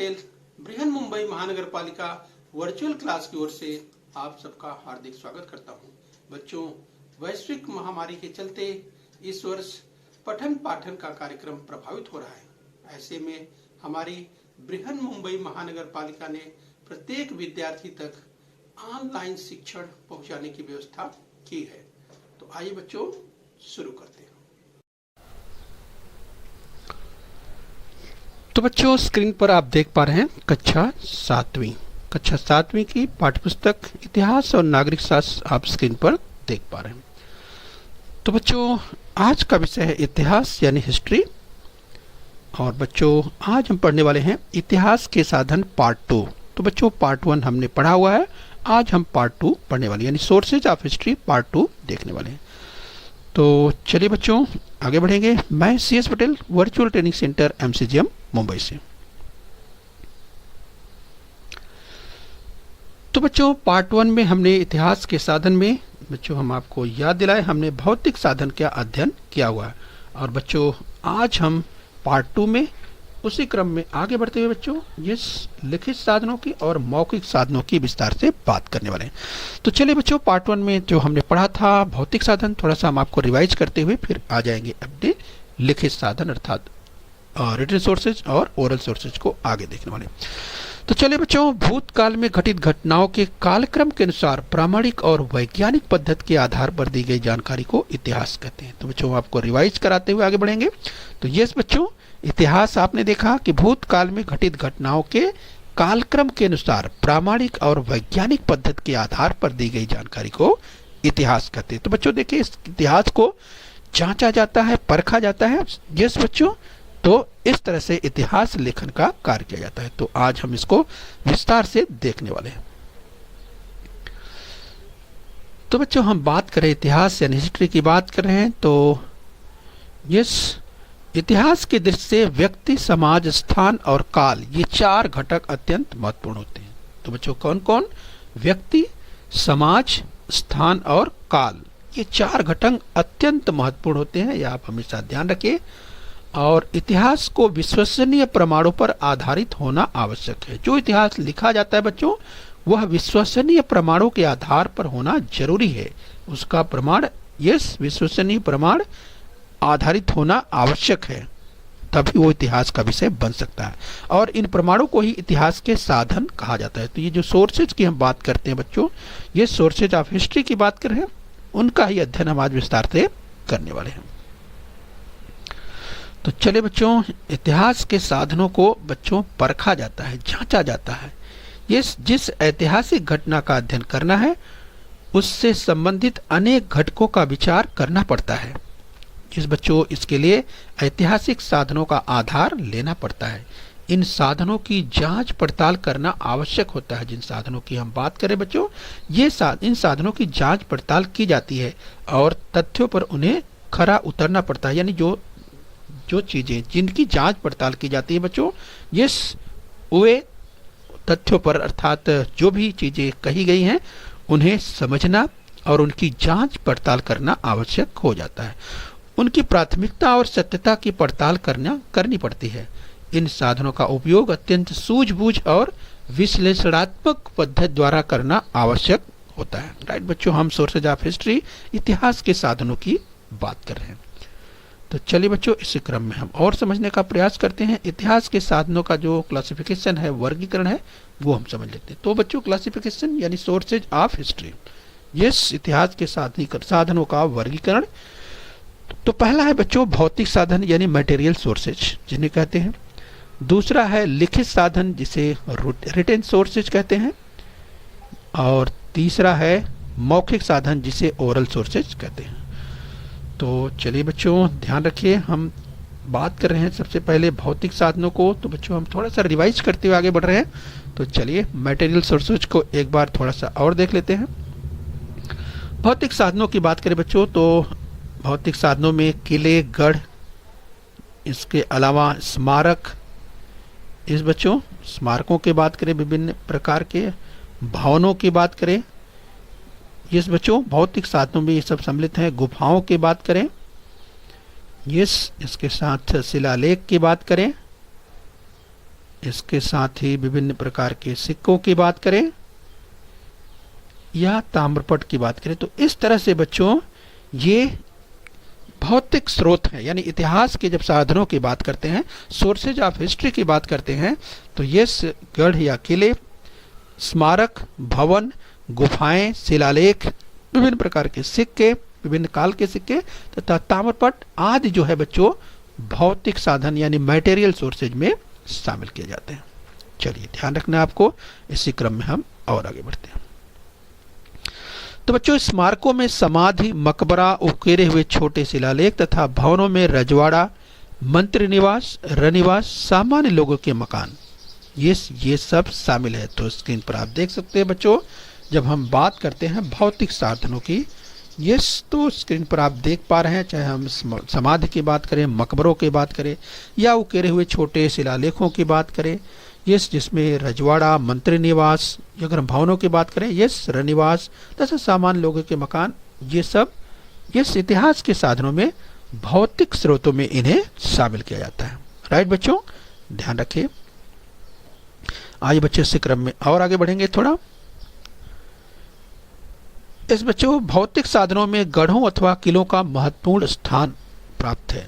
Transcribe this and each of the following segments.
पटेल बृहन मुंबई महानगर पालिका virtual class की ओर से आप सबका हार्दिक स्वागत करता हूं। बच्चों, वैश्विक महामारी के चलते इस वर्ष पठन पाठन का कार्यक्रम प्रभावित हो रहा है। ऐसे में हमारी बृहन मुंबई महानगर पालिका ने प्रत्येक विद्यार्थी तक ऑनलाइन शिक्षण पहुंचाने की व्यवस्था की है। तो आइए बच्चों शुरू करते हैं। तो बच्चों, स्क्रीन पर आप देख पा रहे हैं कक्षा सातवीं की पाठ्यपुस्तक इतिहास और नागरिक शास्त्र आप स्क्रीन पर देख पा रहे हैं। तो बच्चों, आज का विषय है इतिहास यानी हिस्ट्री। और बच्चों, आज हम पढ़ने वाले हैं इतिहास के साधन पार्ट 2। तो बच्चों, पार्ट 1 हमने पढ़ा हुआ है, आज हम पार्ट 2 पढ़ने वाले हैं, यानी सोर्सेज ऑफ हिस्ट्री पार्ट 2 देखने वाले हैं। तो चलिए बच्चों आगे बढ़ेंगे। मैं CS Patel, virtual training centre MCGM Mumbai से। तो बच्चों, पार्ट 1 में हमने इतिहास के साधन में बच्चों हम आपको याद दिलाए, हमने भौतिक साधन का अध्ययन किया हुआ है। और बच्चों, आज हम पार्ट 2 में उसी क्रम में आगे बढ़ते हुए बच्चों ये लिखित साधनों की और मौखिक साधनों की विस्तार से बात करने वाले हैं। तो चलिए बच्चों, पार्ट 1 में जो हमने पढ़ा था भौतिक साधन, थोड़ा सा हम आपको रिवाइज करते हुए फिर आ जाएंगे अपने लिखित साधन अर्थात रिटन सोर्सेज और ओरल सोर्सेज को आगे देखने वाले। तो चलिए बच्चों, भूतकाल में घटित घटनाओं के कालक्रम के अनुसार प्रामाणिक और वैज्ञानिक पद्धति के आधार पर दी गई जानकारी को इतिहास कहते हैं। तो बच्चों, आपको रिवाइज कराते हुए आगे बढ़ेंगे। तो यस बच्चों, इतिहास आपने देखा कि भूतकाल में घटित घटनाओं के कालक्रम के अनुसार प्रामाणिक और वैज्ञानिक पद्धति के आधार पर दी गई जानकारी को इतिहास कहते हैं। तो बच्चों देखिए, इस इतिहास को जांचा जाता है, परखा जाता है। यस बच्चों, तो इस तरह से इतिहास लेखन का कार्य किया जाता है। तो आज हम इसको विस्तार से देखने वाले हैं। तो बच्चों, हम बात करें इतिहास यानी हिस्ट्री की बात कर रहे हैं। तो यस, इतिहास की दृष्टि से व्यक्ति, समाज, स्थान और काल ये 4 घटक अत्यंत महत्वपूर्ण होते हैं। तो बच्चों, कौन कौन? व्यक्ति, समाज, स्थान और काल, ये 4 घटक अत्यंत महत्वपूर्ण होते हैं, यह आप हमेशा ध्यान रखिए। और इतिहास को विश्वसनीय प्रमाणों पर आधारित होना आवश्यक है। जो इतिहास लिखा जाता है बच्चों, वह विश्वसनीय प्रमाणों के आधार पर होना जरूरी है। उसका प्रमाण, यस, विश्वसनीय प्रमाण आधारित होना आवश्यक है, तभी वो इतिहास का विषय बन सकता है। और इन प्रमाणों को ही इतिहास के साधन कहा जाता है। तो ये जो सोर्सेज की हम बात करते हैं बच्चों, ये सोर्सेज ऑफ हिस्ट्री की बात कर रहे हैं, उनका ही अध्ययन हम आज विस्तार से करने वाले हैं। तो चलिए बच्चों, इतिहास के साधनों को बच्चों परखा जाता है, जांचा जाता है। ये जिस ऐतिहासिक घटना का अध्ययन करना है उससे संबंधित अनेक घटकों का विचार करना पड़ता है। इस बच्चों, इसके लिए ऐतिहासिक साधनों का आधार लेना पड़ता है। इन साधनों की जांच पड़ताल करना आवश्यक होता है। जिन साधनों की हम बात करें बच्चों, इन साधनों की जांच पड़ताल की जाती है और तथ्यों पर उन्हें खरा उतरना पड़ता है। यानी जो चीजें जिनकी जांच पड़ताल की जाती है बच्चों, वे तथ्यों पर अर्थात जो भी चीजें कही गई हैं उन्हें समझना और उनकी जांच पड़ताल करना आवश्यक हो जाता है। उनकी प्राथमिकता और सत्यता की पड़ताल करनी पड़ती है। इन साधनों का उपयोग अत्यंत सूझबूझ और विश्लेषणात्मक पद्धति द्वारा करना आवश्यक होता है। राइट बच्चों, हम सोर्सेज ऑफ हिस्ट्री इतिहास के साधनों की बात कर रहे हैं। तो चलिए बच्चों, इसी क्रम में हम और समझने का प्रयास करते हैं। इतिहास के साधनों का जो क्लासिफिकेशन है, वर्गीकरण है, वो हम समझ लेते हैं। तो बच्चों, क्लासिफिकेशन यानी सोर्सेज ऑफ हिस्ट्री, यस, इतिहास के साधनों का वर्गीकरण। तो पहला है बच्चों भौतिक साधन यानी मटेरियल सोर्सेज जिन्हें कहते हैं। दूसरा है लिखित साधन जिसे रिटन सोर्सेज कहते हैं। और तीसरा है मौखिक साधन जिसे ओरल सोर्सेज कहते हैं। तो चलिए बच्चों, ध्यान रखिए, हम बात कर रहे हैं सबसे पहले भौतिक साधनों को। तो बच्चों, हम थोड़ा सा रिवाइज करते हुए आगे बढ़ रहे हैं। तो चलिए मटेरियल सोर्सेज को एक बार थोड़ा सा और देख लेते हैं। भौतिक साधनों की बात करें बच्चों, तो भौतिक साधनों में किले, गढ़, इसके अलावा स्मारक, इस बच्चों स्मारकों की बात करें, विभिन्न प्रकार के भवनों की बात करें, यस बच्चों भौतिक साधनों में ये सब सम्मिलित हैं। गुफाओं की बात करें, यस, इसके साथ शिलालेख की बात करें, इसके साथ ही विभिन्न प्रकार के सिक्कों की बात करें या ताम्रपट की बात करें, तो इस तरह से बच्चों ये भौतिक स्रोत हैं। यानी इतिहास के जब साधनों की बात करते हैं, सोर्सेज ऑफ हिस्ट्री की बात करते हैं, तो ये गढ़ या किले, स्मारक, भवन, गुफाएं, शिलालेख, विभिन्न प्रकार के सिक्के, विभिन्न काल के सिक्के तथा ताम्रपट आदि जो है बच्चों भौतिक साधन यानी मटेरियल सोर्सेज में शामिल किए जाते हैं। चलिए ध्यान रखना आपको। इसी क्रम में हम और आगे बढ़ते हैं। तो बच्चों स्मारकों में समाधि, मकबरा, उकेरे हुए छोटे शिलालेख तथा भवनों में रजवाड़ा, मंत्री निवास, रनिवास, सामान्य लोगों के मकान, ये सब शामिल है। तो स्क्रीन पर आप देख सकते हैं बच्चों, जब हम बात करते हैं भौतिक साधनों की, ये तो स्क्रीन पर आप देख पा रहे हैं, चाहे हम समाधि की बात करें, मकबरों की बात करें या उकेरे हुए छोटे शिलालेखों की बात करें, यस जिसमें रजवाड़ा, मंत्री निवास, अगर हम भवनों की बात करें यस रनिवास तथा सामान्य लोगों के मकान, ये सब यस इतिहास के साधनों में भौतिक स्रोतों में इन्हें शामिल किया जाता है। राइट बच्चों, ध्यान रखिए। आइए बच्चों इस क्रम में और आगे बढ़ेंगे थोड़ा। इस बच्चों भौतिक साधनों में गढ़ों अथवा किलों का महत्वपूर्ण स्थान प्राप्त है।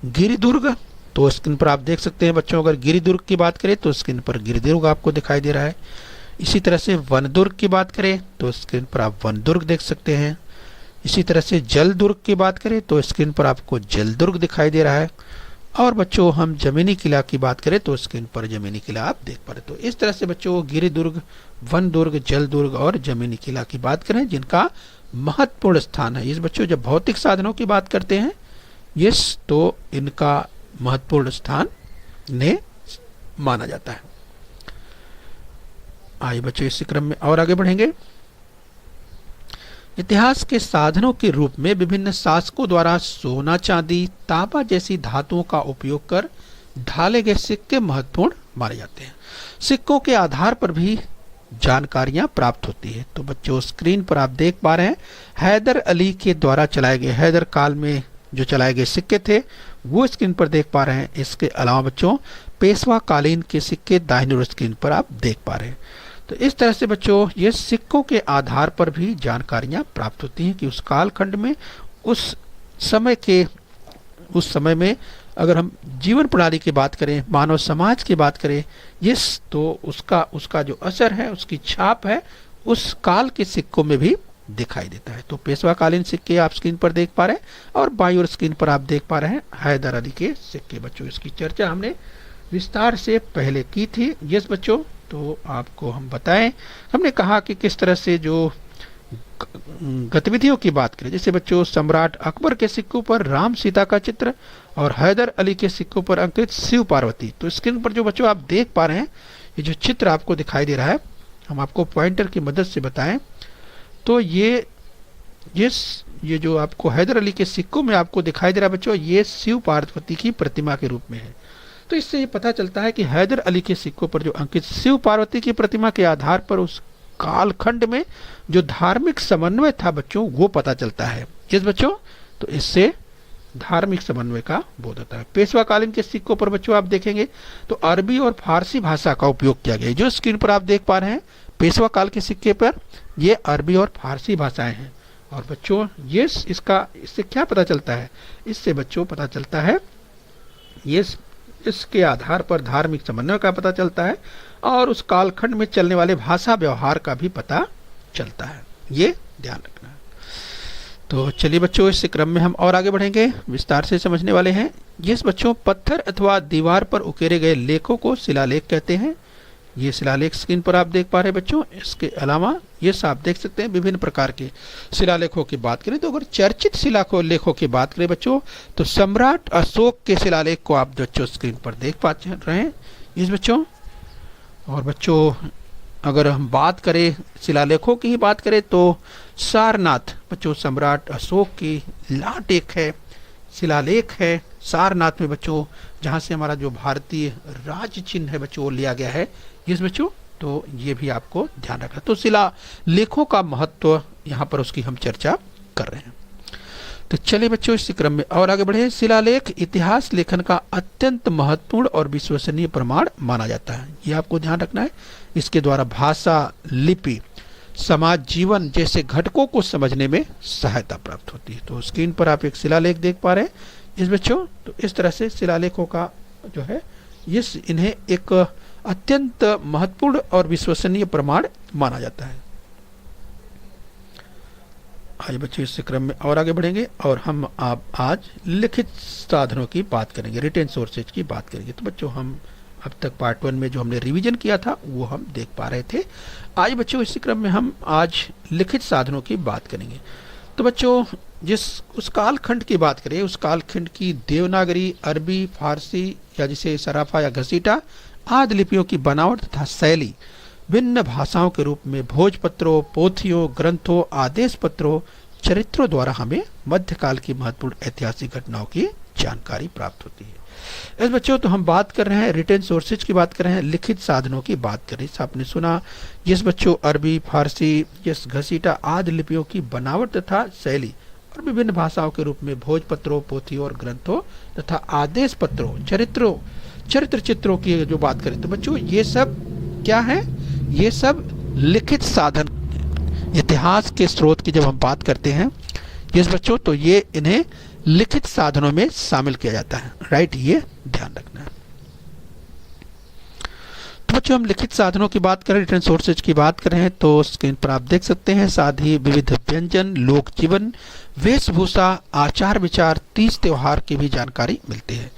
गिरिदुर्ग, तो स्क्रीन पर आप देख सकते हैं बच्चों, अगर गिरिदुर्ग की बात करें तो स्क्रीन पर गिरिदुर्ग आपको दिखाई दे रहा है। इसी तरह से वनदुर्ग की बात करें तो स्क्रीन पर आप वनदुर्ग देख सकते हैं। इसी तरह से जलदुर्ग की बात करें तो स्क्रीन पर आपको जलदुर्ग दिखाई दे रहा है। और बच्चों हम जमीनी किला की बात करें तो स्क्रीन पर जमीनी किला आप देख पा रहे। तो इस तरह से बच्चों गिरिदुर्ग, वनदुर्ग, जलदुर्ग और जमीनी किला की बात करें जिनका महत्वपूर्ण स्थान है। इस बच्चों जब भौतिक साधनों की बात करते हैं यस तो इनका महत्वपूर्ण स्थान ने माना जाता है। आइए बच्चों इस क्रम में और आगे बढ़ेंगे। इतिहास के साधनों के रूप में विभिन्न शासकों द्वारा सोना, चांदी, तांबा जैसी धातुओं का उपयोग कर ढाले गए सिक्के महत्वपूर्ण माने जाते हैं। सिक्कों के आधार पर भी जानकारियां प्राप्त होती है। तो बच्चों स्क्रीन पर आप देख पा रहे हैं हैदर अली के द्वारा चलाए गए, हैदर काल में जो चलाए गए सिक्के थे वो स्क्रीन पर देख पा रहे हैं। इसके अलावा बच्चों पेशवा कालीन के सिक्के दाहिनी ओर स्क्रीन पर आप देख पा रहे हैं। तो इस तरह से बच्चों ये सिक्कों के आधार पर भी जानकारियां प्राप्त होती हैं कि उस कालखंड में उस समय में अगर हम जीवन प्रणाली की बात करें, मानव समाज की बात करें यस तो उसका जो असर है, उसकी छाप है उस काल के सिक्कों में भी दिखाई देता है। तो पेशवा कालीन सिक्के आप स्क्रीन पर देख पा रहे हैं और बाईं ओर स्क्रीन पर आप देख पा रहे हैं हैदर अली के सिक्के। बच्चों इसकी चर्चा हमने विस्तार से पहले की थी। यस बच्चों, तो आपको हम बताएं, हमने कहा कि किस तरह से जो गतिविधियों की बात करें, जैसे बच्चों सम्राट अकबर के सिक्कों पर राम सीता का चित्र और हैदर अली के सिक्कों पर अंकित शिव पार्वती। तो स्क्रीन पर जो बच्चों आप देख पा रहे हैं ये जो चित्र आपको दिखाई दे रहा है, हम आपको पॉइंटर की मदद से बताएं तो ये जो आपको हैदर अली के सिक्कों में आपको दिखाई दे रहा है बच्चों, ये शिव पार्वती की प्रतिमा के रूप में है। तो इससे ये पता चलता है कि हैदर अली के सिक्कों पर जो अंकित शिव पार्वती की प्रतिमा के आधार पर उस कालखंड में जो धार्मिक समन्वय था बच्चों वो पता चलता है। यस बच्चों, तो इससे धार्मिक समन्वय का बोध होता है। पेशवा कालीन के सिक्कों पर बच्चों आप देखेंगे तो अरबी और फारसी भाषा का उपयोग किया गया है। जो स्क्रीन पर आप देख पा रहे हैं पेशवा काल के सिक्के पर ये अरबी और फारसी भाषाएं हैं। और बच्चों ये इससे क्या पता चलता है, इससे बच्चों पता चलता है ये इसके आधार पर धार्मिक समन्वय का पता चलता है और उस कालखंड में चलने वाले भाषा व्यवहार का भी पता चलता है। ये ध्यान रखना है। तो चलिए बच्चों इस क्रम में हम और आगे बढ़ेंगे, विस्तार से समझने वाले हैं। ये बच्चों पत्थर अथवा दीवार पर उकेरे गए लेखों को शिलालेख कहते हैं। ये शिलालेख स्क्रीन पर आप देख पा रहे हैं बच्चों। इसके अलावा ये आप देख सकते हैं विभिन्न प्रकार के शिलालेखों की बात करें तो अगर चर्चित शिलालेखों की बात करें बच्चों तो सम्राट अशोक के शिलालेख को आप बच्चों स्क्रीन पर देख पा रहे हैं इस बच्चों। और बच्चों अगर हम बात करें शिलालेखों की ही बात करें तो सारनाथ बच्चों सम्राट अशोक की लाट एक है शिलालेख है सारनाथ में बच्चों, जहाँ से हमारा जो भारतीय राज्य चिन्ह है बच्चों वो लिया गया है। यस बच्चों, तो ये भी आपको ध्यान रखना। तो शिलालेखों का महत्व यहाँ पर उसकी हम चर्चा कर रहे हैं। तो चलिए बच्चों इसी क्रम में और आगे बढ़े। शिलालेख इतिहास लेखन का अत्यंत महत्वपूर्ण और विश्वसनीय प्रमाण माना जाता है। ये आपको ध्यान रखना है। इसके द्वारा भाषा, लिपि, समाज जीवन जैसे घटकों को समझने में सहायता प्राप्त होती है। तो स्क्रीन पर आप एक शिलालेख देख पा रहे हैं इस बच्चों। तो इस तरह से शिलालेखों का जो है इन्हें एक अत्यंत महत्वपूर्ण और विश्वसनीय प्रमाण माना जाता है। आज बच्चों इस क्रम में और आगे बढ़ेंगे और हम आप आज लिखित साधनों की बात करेंगे, रिटेन सोर्सेज की बात करेंगे। तो बच्चों हम अब तक पार्ट 1 में जो हमने रिवीजन किया था वो हम देख पा रहे थे। आज बच्चों इसी क्रम में हम आज लिखित साधनों की बात करेंगे। तो बच्चों उस कालखंड की बात करें, उस कालखंड की देवनागरी, अरबी, फारसी या जिसे सराफा या घसीटा आदि लिपियों की बनावट तथा शैली भिन्न भाषाओं के रूप में भोजपत्रों, पोथियों, ग्रंथों, आदेश पत्रों, चरित्रों द्वारा हमें मध्यकाल की महत्वपूर्ण ऐतिहासिक घटनाओं की जानकारी प्राप्त होती है। इस बच्चों तो हम बात कर रहे हैं रिटेन सोर्सेज की बात कर रहे हैं, लिखित साधनों की बात कर रहे हैं। आपने सुना जिस बच्चों अरबी, फारसी, जिस घसीटा आदि लिपियों की बनावट तथा शैली और विभिन्न भाषाओं के रूप में भोजपत्रों, पोथियों और ग्रंथों तथा आदेश पत्रों, चरित्र चित्रों की जो बात करें तो बच्चों ये सब क्या है? ये सब लिखित साधन, इतिहास के स्रोत की जब हम बात करते हैं जिस बच्चों तो ये इन्हें लिखित साधनों में शामिल किया जाता है। राइट, ये ध्यान रखना है। तो बच्चों हम लिखित साधनों की बात करें, रिटन सोर्सेज की बात कर रहे हैं तो स्क्रीन पर आप देख सकते हैं। साथ ही विविध व्यंजन, लोक जीवन, वेशभूषा, आचार विचार, तीज त्योहार की भी जानकारी मिलती है।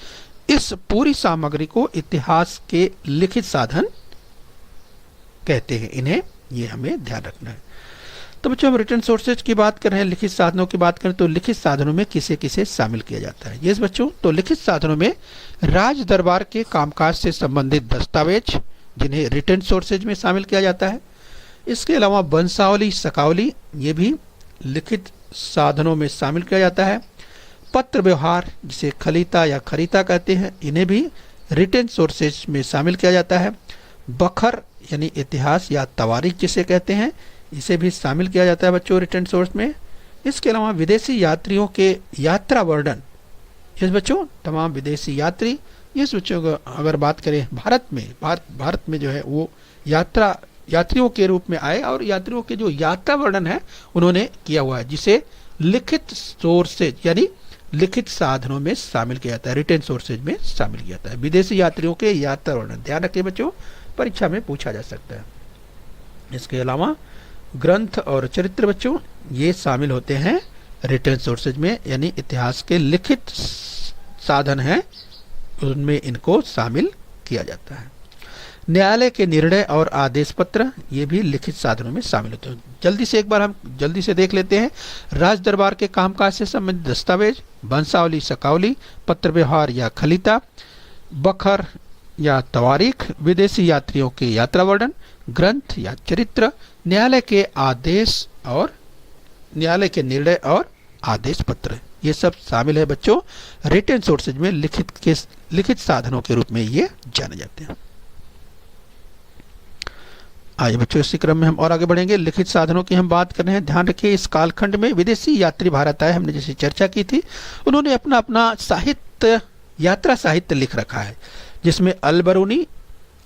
इस पूरी सामग्री को इतिहास के लिखित साधन कहते हैं। इन्हें ये हमें ध्यान रखना है। तो बच्चों हम रिटन सोर्सेज की बात कर रहे हैं, लिखित साधनों की बात करें तो लिखित साधनों में किसे किसे शामिल किया जाता है? यस बच्चों, तो लिखित साधनों में राज दरबार के कामकाज से संबंधित दस्तावेज जिन्हें रिटन सोर्सेज में शामिल किया जाता है। इसके अलावा वंशावली, शकावली ये भी लिखित साधनों में शामिल किया जाता है। पत्र व्यवहार जिसे खलीता या खरीता कहते हैं, इन्हें भी रिटन सोर्सेज में शामिल किया जाता है। बखर यानी इतिहास या तवारीख जिसे कहते हैं, इसे भी शामिल किया जाता है बच्चों रिटन सोर्स में। इसके अलावा विदेशी यात्रियों के यात्रा वर्णन, इस बच्चों तमाम विदेशी यात्री, इस बच्चों को अगर बात करें भारत में जो है वो यात्रियों के रूप में आए और यात्रियों के जो यात्रा वर्णन है उन्होंने किया हुआ है, जिसे लिखित सोर्सेज यानी लिखित साधनों में शामिल किया जाता है, रिटन सोर्सेज में शामिल किया जाता है। विदेशी यात्रियों के यात्रा वर्णन ध्यान रखिए बच्चों, परीक्षा में पूछा जा सकता है। इसके अलावा ग्रंथ और चरित्र बच्चों ये शामिल होते हैं रिटन सोर्सेज में, यानी इतिहास के लिखित साधन हैं उनमें इनको शामिल किया जाता है। न्यायालय के निर्णय और आदेश पत्र ये भी लिखित साधनों में शामिल होते हैं। हम जल्दी से देख लेते हैं। राज दरबार के कामकाज से संबंधित दस्तावेज, वंशावली, शकावली, पत्र व्यवहार या खलीता, बखर या तवारीख, विदेशी यात्रियों के यात्रा वर्णन, ग्रंथ या चरित्र, न्यायालय के निर्णय और आदेश पत्र, ये सब शामिल है बच्चों रिटन सोर्सेज में। लिखित साधनों के रूप में ये जाने जाते हैं। आइए बच्चों इसी क्रम में हम और आगे बढ़ेंगे। लिखित साधनों की हम बात कर रहे हैं। ध्यान रखिए इस कालखंड में विदेशी यात्री भारत आए, हमने जैसे चर्चा की थी, उन्होंने अपना साहित्य, यात्रा साहित्य लिख रखा है, जिसमें अल-बरूनी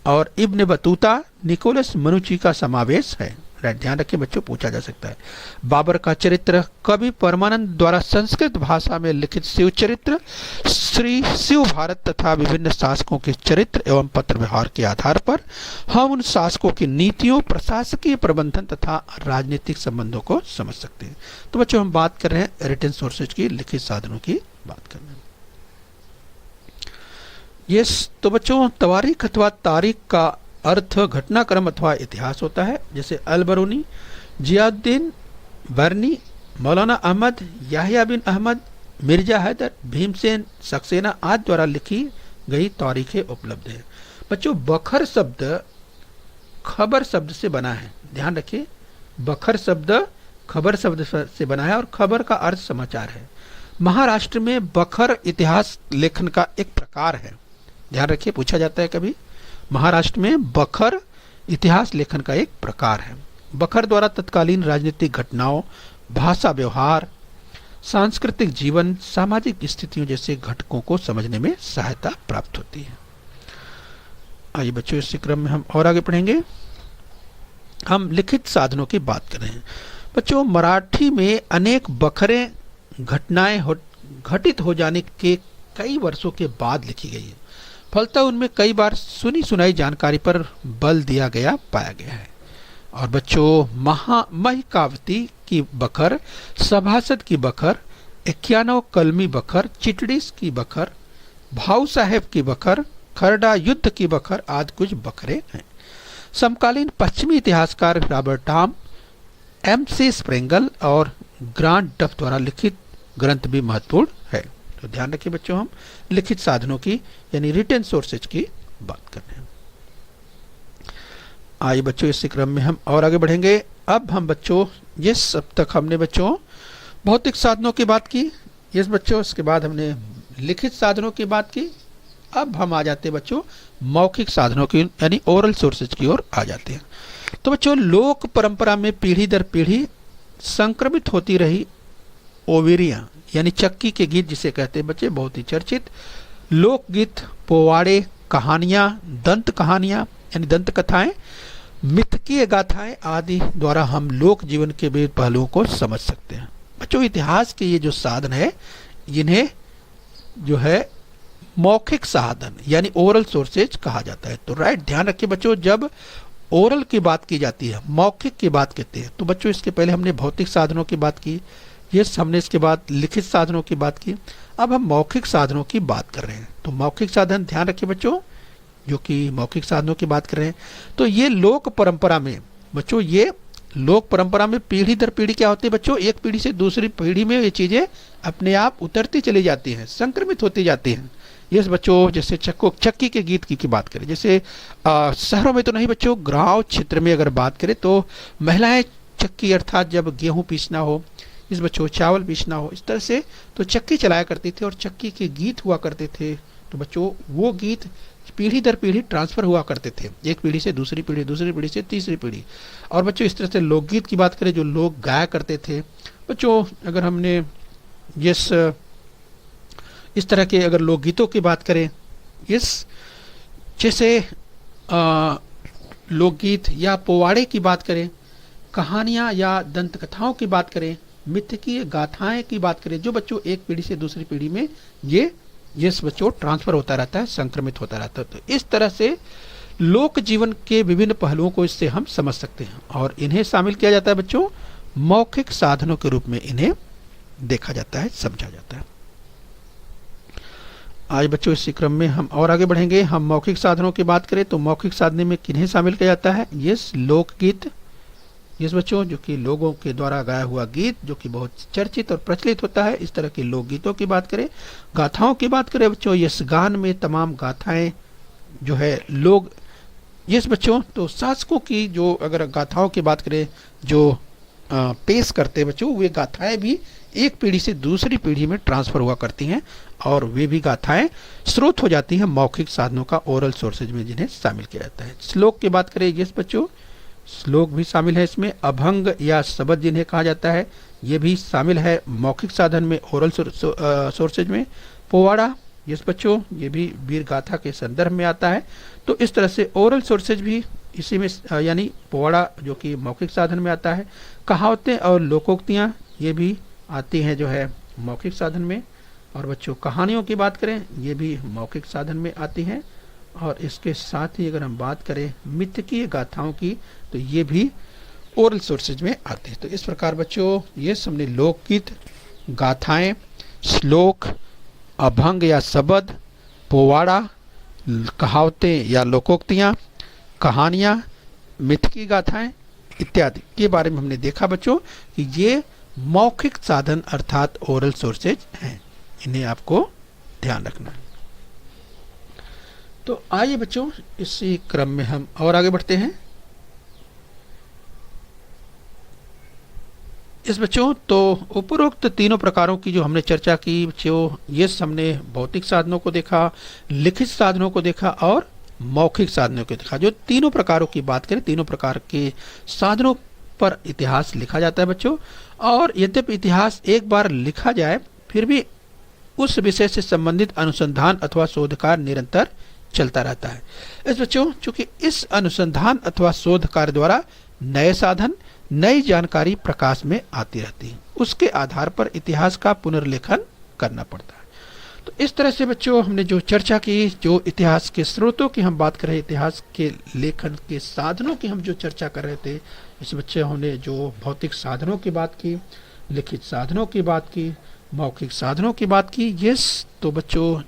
और इब्न बतूता, निकोलस मनुची का समावेश है। ध्यान रखिए बच्चों, पूछा जा सकता है। बाबर का चरित्र, कवि परमानंद द्वारा संस्कृत भाषा में लिखित शिव चरित्र, श्री शिव भारत तथा विभिन्न शासकों के चरित्र एवं पत्र व्यवहार के आधार पर हम उन शासकों की नीतियों, प्रशासकीय प्रबंधन तथा राजनीतिक संबंधों को समझ सकते हैं। तो बच्चों हम बात कर रहे हैं रिटन सोर्सेज की, लिखित साधनों की बात कर रहे हैं। तो बच्चों तवारीख अथवा तारीख का अर्थ घटनाक्रम अथवा इतिहास होता है। जैसे अल-बरूनी, जियाउद्दीन बरनी, मौलाना अहमद, याहिया बिन अहमद, मिर्जा हैदर, भीमसेन सक्सेना आदि द्वारा लिखी गई तारीखें उपलब्ध है। बच्चों बखर शब्द खबर शब्द से बना है। ध्यान रखिए, बखर शब्द खबर शब्द से बना है और खबर का अर्थ समाचार है। महाराष्ट्र में बखर इतिहास लेखन का एक प्रकार है। ध्यान रखिए, पूछा जाता है कभी। महाराष्ट्र में बखर इतिहास लेखन का एक प्रकार है। बखर द्वारा तत्कालीन राजनीतिक घटनाओं, भाषा व्यवहार, सांस्कृतिक जीवन, सामाजिक स्थितियों जैसे घटकों को समझने में सहायता प्राप्त होती है। आइए बच्चों, इसी क्रम में हम और आगे पढ़ेंगे। हम लिखित साधनों की बात कर रहे हैं। बच्चों, मराठी में अनेक बखरे घटनाएं घटित हो जाने के कई वर्षों के बाद लिखी गई है। फलतः उनमें कई बार सुनी सुनाई जानकारी पर बल दिया गया पाया गया है। और बच्चों, महिकावती की बखर, सभासद की बखर, 91 कलमी बखर, चिटड़ीस की बखर, भाऊ साहेब की बखर, खरडा युद्ध की बखर आदि कुछ बखरे हैं। समकालीन पश्चिमी इतिहासकार रॉबर्ट टॉम, MC स्प्रेंगल और ग्रांट डफ द्वारा लिखित ग्रंथ भी महत्वपूर्ण है। तो ध्यान रखिए बच्चों, हम लिखित साधनों की यानी रिटन सोर्सेज की बात कर रहे हैं। आइए बच्चों, इसी क्रम में हम और आगे बढ़ेंगे। अब हम बच्चों, जिस अब तक हमने बच्चों भौतिक साधनों की बात की, इस बच्चों उसके बाद हमने लिखित साधनों की बात की। अब हम आ जाते हैं बच्चों मौखिक साधनों की यानी ओरल सोर्सेज की ओर आ जाते हैं। तो बच्चों, लोक परंपरा में पीढ़ी दर पीढ़ी संक्रमित होती रही ओविरियां यानी चक्की के गीत जिसे कहते हैं बच्चे, बहुत ही चर्चित लोकगीत, पोवाड़े, कहानियां, दंत कहानियां यानी दंत कथाएं, मिथकीय गाथाएं आदि द्वारा हम लोक जीवन के विविध पहलुओं को समझ सकते हैं। बच्चों, इतिहास के ये जो साधन है, इन्हें जो है मौखिक साधन यानी ओरल सोर्सेज कहा जाता है। तो राइट, ध्यान रखिए बच्चों, जब ओरल की बात की जाती है, मौखिक की बात कहते हैं, तो बच्चों इसके पहले हमने भौतिक साधनों की बात की, हमने इसके बाद लिखित साधनों की बात की। अब हम मौखिक साधनों की बात कर रहे हैं। तो मौखिक साधन, ध्यान रखिए बच्चों, जो कि मौखिक साधनों की बात कर रहे हैं, तो ये लोक परंपरा में बच्चों, ये लोक परंपरा में पीढ़ी दर पीढ़ी क्या होती है बच्चों, एक पीढ़ी से दूसरी पीढ़ी में ये चीजें अपने आप उतरती चली जाती हैं, संक्रमित होती जाती हैं। ये बच्चों, जैसे चक्की के गीत की बात करें, जैसे शहरों में तो नहीं बच्चों, गांव क्षेत्र में अगर बात करें तो महिलाएं चक्की अर्थात जब गेहूं पीसना हो, इस बच्चों चावल पीसना हो, इस तरह से तो चक्की चलाया करती थी और चक्की के गीत हुआ करते थे। तो बच्चों, वो गीत पीढ़ी दर पीढ़ी ट्रांसफर हुआ करते थे, एक पीढ़ी से दूसरी पीढ़ी, दूसरी पीढ़ी से तीसरी पीढ़ी। और बच्चों, इस तरह से लोकगीत की बात करें जो लोग गाया करते थे। बच्चों, अगर हमने इस तरह के अगर लोकगीतों की बात करें, जैसे लोकगीत या पोवाड़े की बात करें, कहानियां या दंत कथाओं की बात करें, मिथकीय गाथाएं की बात करें, जो बच्चों एक पीढ़ी से दूसरी पीढ़ी में ये बच्चों ट्रांसफर होता रहता है, संक्रमित होता रहता है। तो इस तरह से लोक जीवन के विभिन्न पहलुओं को इससे हम समझ सकते हैं और इन्हें शामिल किया जाता है बच्चों मौखिक साधनों के रूप में, इन्हें देखा जाता है, समझा जाता है। आज बच्चों इसी क्रम में हम और आगे बढ़ेंगे। हम मौखिक साधनों की बात करें तो मौखिक साधने में किन्हें शामिल किया जाता है, लोकगीत, बच्चों जो कि लोगों के द्वारा गाया हुआ गीत जो कि बहुत चर्चित और प्रचलित होता है, इस तरह के लोकगीतों की बात करें। गाथाओं की बात करें बच्चों, गान में तमाम गाथाएं जो है लोग, बच्चों तो शासकों की जो अगर गाथाओं की बात करें जो पेश करते हैं बच्चों, वे गाथाएं भी एक पीढ़ी से दूसरी पीढ़ी में ट्रांसफर हुआ करती हैं और वे भी गाथाएं स्रोत हो जाती हैं मौखिक साधनों का ओरल सोर्सेज में, जिन्हें शामिल किया जाता है। श्लोक की बात करें, बच्चों श्लोक भी शामिल है इसमें। अभंग या शब्द जिन्हें कहा जाता है, ये भी शामिल है मौखिक साधन में, ओरल सोर्सेज में। पोवाड़ा, बच्चों ये भी वीर गाथा के संदर्भ में आता है। तो इस तरह से ओरल सोर्सेज भी इसी में यानी पोवाड़ा जो कि मौखिक साधन में आता है। कहावतें और लोकोक्तियाँ ये भी आती हैं जो है मौखिक साधन में। और बच्चों कहानियों की बात करें, ये भी मौखिक साधन में आती हैं। और इसके साथ ही अगर हम बात करें मिथकीय गाथाओं की, तो ये भी ओरल सोर्सेज में आते हैं। तो इस प्रकार बच्चों ये हमने लोकगीत, गाथाएं, श्लोक, अभंग या शब्द, पोवाड़ा, कहावतें या लोकोक्तियाँ, कहानियाँ, मिथकीय गाथाएं इत्यादि के बारे में हमने देखा बच्चों कि ये मौखिक साधन अर्थात ओरल सोर्सेज हैं। इन्हें आपको ध्यान रखना है। तो आइए बच्चों इसी क्रम में हम और आगे बढ़ते हैं। बच्चों तो उपरोक्त तीनों प्रकारों की जो हमने चर्चा की बच्चों, हमने भौतिक साधनों को देखा, लिखित साधनों को देखा और मौखिक साधनों को देखा। जो तीनों प्रकारों की बात करें, तीनों प्रकार के साधनों पर इतिहास लिखा जाता है बच्चों। और यद्यपि इतिहास एक बार लिखा जाए फिर भी उस विषय से संबंधित अनुसंधान अथवा शोध कार्य निरंतर चलता रहता है। इस बच्चों चूंकि इस अनुसंधान अथवा शोध कार्य द्वारा नए साधन नई जानकारी प्रकाश में आती रहती है, उसके आधार पर इतिहास का पुनर्लेखन करना पड़ता है। तो इस तरह से बच्चों हमने जो चर्चा की, जो इतिहास के स्रोतों की हम बात कर रहे, इतिहास के लेखन के साधनों की हम जो चर्चा कर रहे थे, इस बच्चे हमने जो भौतिक साधनों की बात की, लिखित साधनों की बात की, मौखिक साधनों की बात की। तो बच्चों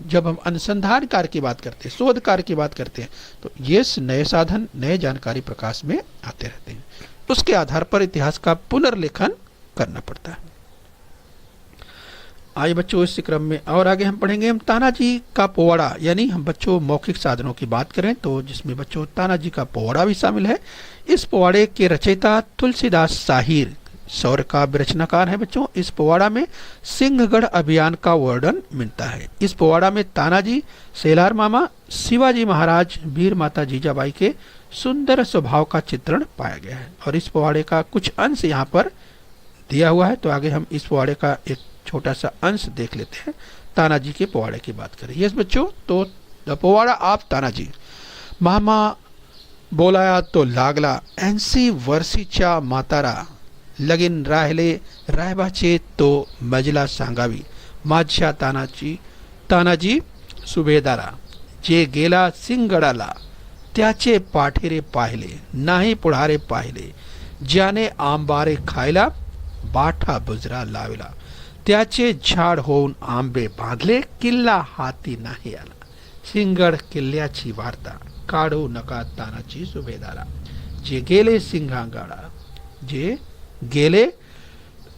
जब हम अनुसंधान कार्य की बात करते हैं, शोध कार्य की बात करते हैं, तो ये नए साधन नए जानकारी प्रकाश में आते रहते हैं, उसके आधार पर इतिहास का पुनर्लेखन करना पड़ता है। आइए बच्चों इस क्रम में और आगे हम पढ़ेंगे हम तानाजी का पोवाड़ा, यानी हम बच्चों मौखिक साधनों की बात करें तो जिसमें बच्चों तानाजी का पोवाड़ा भी शामिल है। इस पोवाड़े के रचयिता तुलसीदास साहिर शौर्य काव्य रचनाकार है बच्चों। इस पोवाड़ा में सिंहगढ़ अभियान का वर्णन मिलता है। इस पोवाड़ा में तानाजी, सेलार मामा, शिवाजी महाराज, वीर माता जीजाबाई के सुंदर स्वभाव का चित्रण पाया गया है। और इस पोवाड़े का कुछ अंश यहाँ पर दिया हुआ है, तो आगे हम इस पोवाड़े का एक छोटा सा अंश देख लेते हैं। तानाजी के पोवाड़े की बात करें यस बच्चों, तो द पोवाड़ा ऑफ तानाजी। मामा बोलाया तो लागला, ऐंसी वर्षीच्या मातारा, लगीन राहिले रायबाचे तो मजला सांगावी, माझ्या तानाजी सुभेदारा, जे गेला सिंहगडाला, त्याचे पाठेरे पाहिले, नाही पुढारे पाहिले, ज्याने आंबारे खायला, बाठा बुजरा लावला, त्याचे झाड होऊन आंबे बांधले, किल्ला हाती नाही आला, सिंहगड किल्ल्याची वार्ता, काढू नका तानाजी सुभेदारा, जे गेले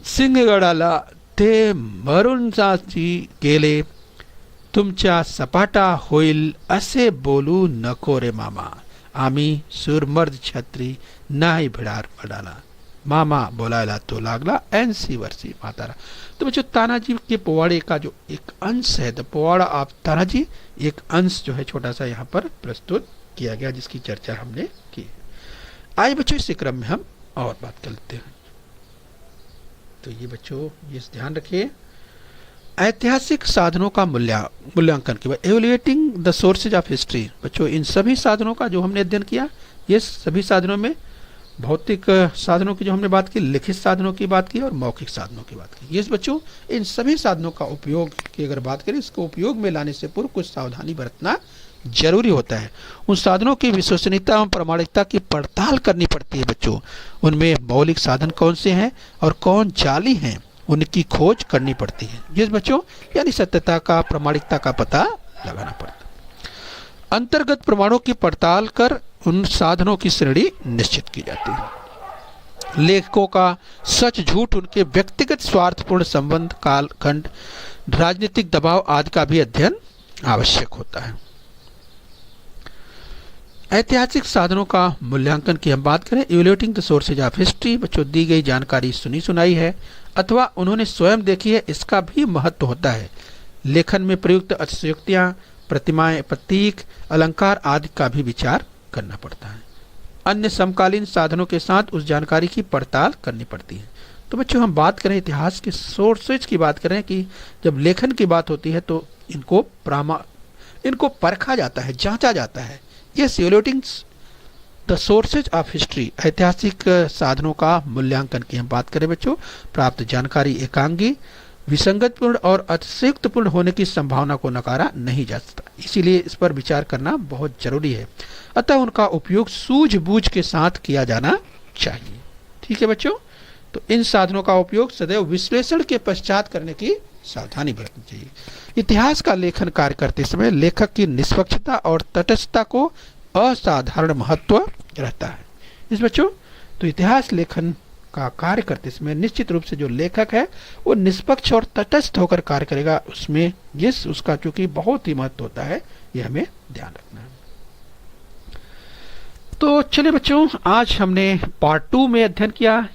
सिंहगडाला ते मरून गेले, तुमच्या सपाटा होईल असे बोलू नको रे मामा, आम्ही सुरमर्द छत्री नाही भिडार पडाला, मामा बोलायला तो लागला 80 वर्षी मातारा। तो बच्चों तानाजी के पोवाड़े का जो एक अंश है, द पोवाड़ा ऑफ तानाजी, एक अंश जो है छोटा सा यहाँ पर प्रस्तुत किया गया जिसकी चर्चा हमने की। आइए बच्चों इस क्रम में हम और बात कर लेते हैं। तो ये बच्चों ये ध्यान रखिए, ऐतिहासिक साधनों का मूल्यांकन के बाद evaluating the sources of history. बच्चों इन सभी साधनों का जो हमने अध्ययन किया, ये सभी साधनों में भौतिक साधनों की जो हमने बात की, लिखित साधनों की बात की और मौखिक साधनों की बात की। ये बच्चों इन सभी साधनों का उपयोग की अगर बात करें, इसको उपयोग में लाने से पूर्व कुछ सावधानी बरतना जरूरी होता है। उन साधनों की विश्वसनीयता एवं प्रामाणिकता की पड़ताल करनी पड़ती है बच्चों। उनमें मौलिक साधन कौन से हैं और कौन जाली हैं, उनकी खोज करनी पड़ती है। जिस बच्चों यानी सत्यता का, प्रामाणिकता का पता लगाना पड़ता है। अंतर्गत प्रमाणों की पड़ताल कर उन साधनों की श्रेणी निश्चित की जाती है। लेखकों का सच झूठ, उनके व्यक्तिगत स्वार्थपूर्ण संबंध, कालखंड, राजनीतिक दबाव आदि का भी अध्ययन आवश्यक होता है। ऐतिहासिक साधनों का मूल्यांकन की हम बात करें, evaluating the sources of history. बच्चों दी गई जानकारी सुनी सुनाई है अथवा उन्होंने स्वयं देखी है, इसका भी महत्व होता है। लेखन में प्रयुक्त अतिशयोक्तियां, प्रतिमाएं, प्रतीक, अलंकार आदि का भी विचार करना पड़ता है। अन्य समकालीन साधनों के साथ उस जानकारी की पड़ताल करनी पड़ती है। तो बच्चों हम बात करें इतिहास के सोर्सेज की बात करें कि जब लेखन की बात होती है तो इनको परखा जाता है, जांचा जाता है। Yes, evaluating the sources of history, ऐतिहासिक साधनों का मूल्यांकन की हम बात करें बच्चों, प्राप्त जानकारी एकांगी, विसंगतपूर्ण और अतिशयोक्तिपूर्ण होने की संभावना को नकारा नहीं जा सकता, इसीलिए इस पर विचार करना बहुत जरूरी है। अतः उनका उपयोग सूझबूझ के साथ किया जाना चाहिए। ठीक है बच्चों, तो इन साधनों का उपयोग सदैव विश्लेषण के पश्चात करने की सावधानी बरतनी चाहिए। इतिहास का लेखन कार्य करते समय लेखक की निष्पक्षता और तटस्थता को असाधारण महत्व रहता है। इस बच्चों तो इतिहास लेखन का कार्य करते समय निश्चित रूप से जो लेखक है वो निष्पक्ष और तटस्थ होकर कार्य करेगा, उसमें उसका चूंकि बहुत ही महत्व होता है, ये हमें ध्यान रखना है। तो चलिए बच्चों, आज हमने पार्ट 2 में अध्ययन किया।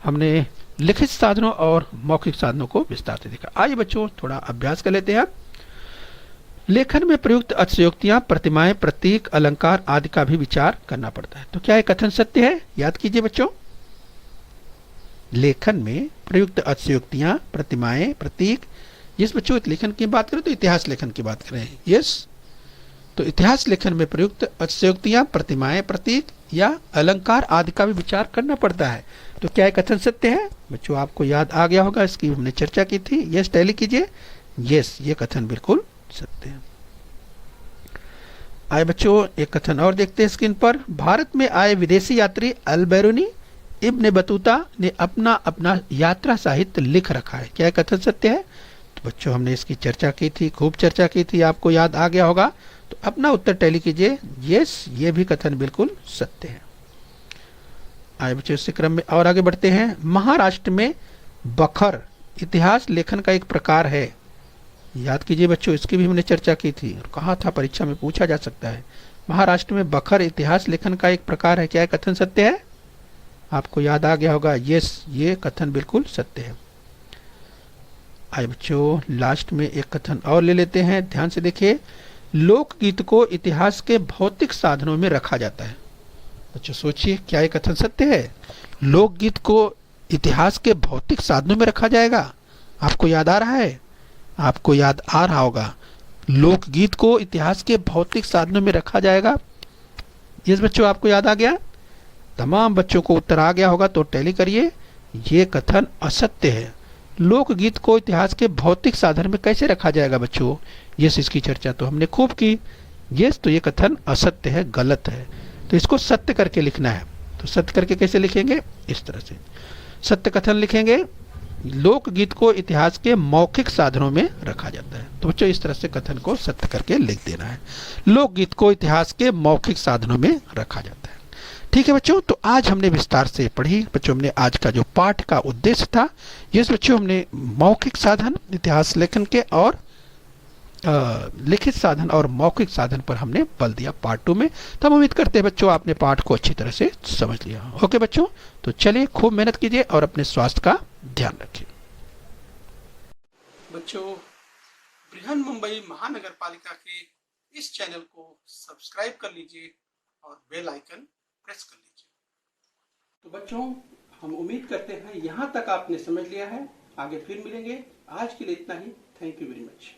हमने लिखित साधनों और मौखिक साधनों को विस्तार से देखा। आइए बच्चों थोड़ा अभ्यास कर लेते हैं। लेखन में प्रयुक्त अतिशयोक्तियां, प्रतिमाएं, प्रतीक, अलंकार आदि का भी विचार करना पड़ता है। तो क्या ये कथन सत्य है? याद कीजिए बच्चों, लेखन में प्रयुक्त अतिशयोक्तियां, प्रतिमाएं, प्रतीक, यस बच्चों लेखन की बात करें तो इतिहास लेखन की बात करें, यस। तो इतिहास लेखन में प्रयुक्त अतिशयोक्तियां, प्रतिमाएं, प्रतीक या अलंकार आदि का भी विचार करना पड़ता है। तो क्या ये कथन सत्य है? बच्चों आपको याद आ गया होगा, इसकी हमने चर्चा की थी। यस टैली कीजिए, यस ये कथन बिल्कुल सत्य है। आए बच्चों एक कथन और देखते हैं स्क्रीन पर। भारत में आए विदेशी यात्री अल-बैरूनी इब्न बतूता ने अपना अपना यात्रा साहित्य लिख रखा है। क्या कथन सत्य है? तो बच्चों हमने इसकी चर्चा की थी, खूब चर्चा की थी, आपको याद आ गया होगा। तो अपना उत्तर टैली कीजिए, यस ये भी कथन बिल्कुल सत्य है। आए बच्चों इसी क्रम में और आगे बढ़ते हैं। महाराष्ट्र में बखर इतिहास लेखन का एक प्रकार है। याद कीजिए बच्चों, इसकी भी हमने चर्चा की थी और कहा था परीक्षा में पूछा जा सकता है। महाराष्ट्र में बखर इतिहास लेखन का एक प्रकार है। क्या कथन सत्य है? आपको याद आ गया होगा, यस ये कथन बिल्कुल सत्य है। आइए बच्चों लास्ट में एक कथन और ले लेते हैं, ध्यान से देखिए। लोकगीत को इतिहास के भौतिक साधनों में रखा जाता है। बच्चों सोचिए, क्या ये कथन सत्य है? लोकगीत को इतिहास के भौतिक साधनों में रखा जाएगा। आपको याद आ रहा है? आपको याद आ रहा होगा, लोकगीत को इतिहास के भौतिक साधनों में रखा जाएगा। यस बच्चों आपको याद आ गया? तमाम बच्चों को उत्तर आ गया होगा, तो टैली करिए, ये कथन असत्य है। लोकगीत को इतिहास के भौतिक साधन में कैसे रखा जाएगा बच्चों? यस इसकी चर्चा तो हमने खूब की। यस तो ये कथन असत्य है, गलत है। तो इसको सत्य करके लिखना है। तो सत्य करके कैसे लिखेंगे? इस तरह से सत्य कथन लिखेंगे, लोकगीत को इतिहास के मौखिक साधनों में रखा जाता है। तो बच्चों इस तरह से कथन को सत्य करके लिख देना है, लोकगीत को इतिहास के मौखिक साधनों में रखा जाता है। ठीक है बच्चों, तो आज हमने विस्तार से पढ़ी। बच्चों हमने आज का जो पाठ का उद्देश्य था, यस बच्चों हमने मौखिक साधन इतिहास लेखन के और लिखित साधन और मौखिक साधन पर हमने बल दिया पार्ट 2 में। तो हम उम्मीद करते हैं बच्चों आपने पाठ को अच्छी तरह से समझ लिया। ओके बच्चों, तो चलिए खूब मेहनत कीजिए और अपने स्वास्थ्य का ध्यान रखिए। बच्चों बृहन मुंबई महानगर पालिका के इस चैनल को सब्सक्राइब कर लीजिए और बेल आइकन प्रेस कर लीजिए। तो बच्चों हम उम्मीद करते हैं यहाँ तक आपने समझ लिया है। आगे फिर मिलेंगे, आज के लिए इतना ही। Thank you very much.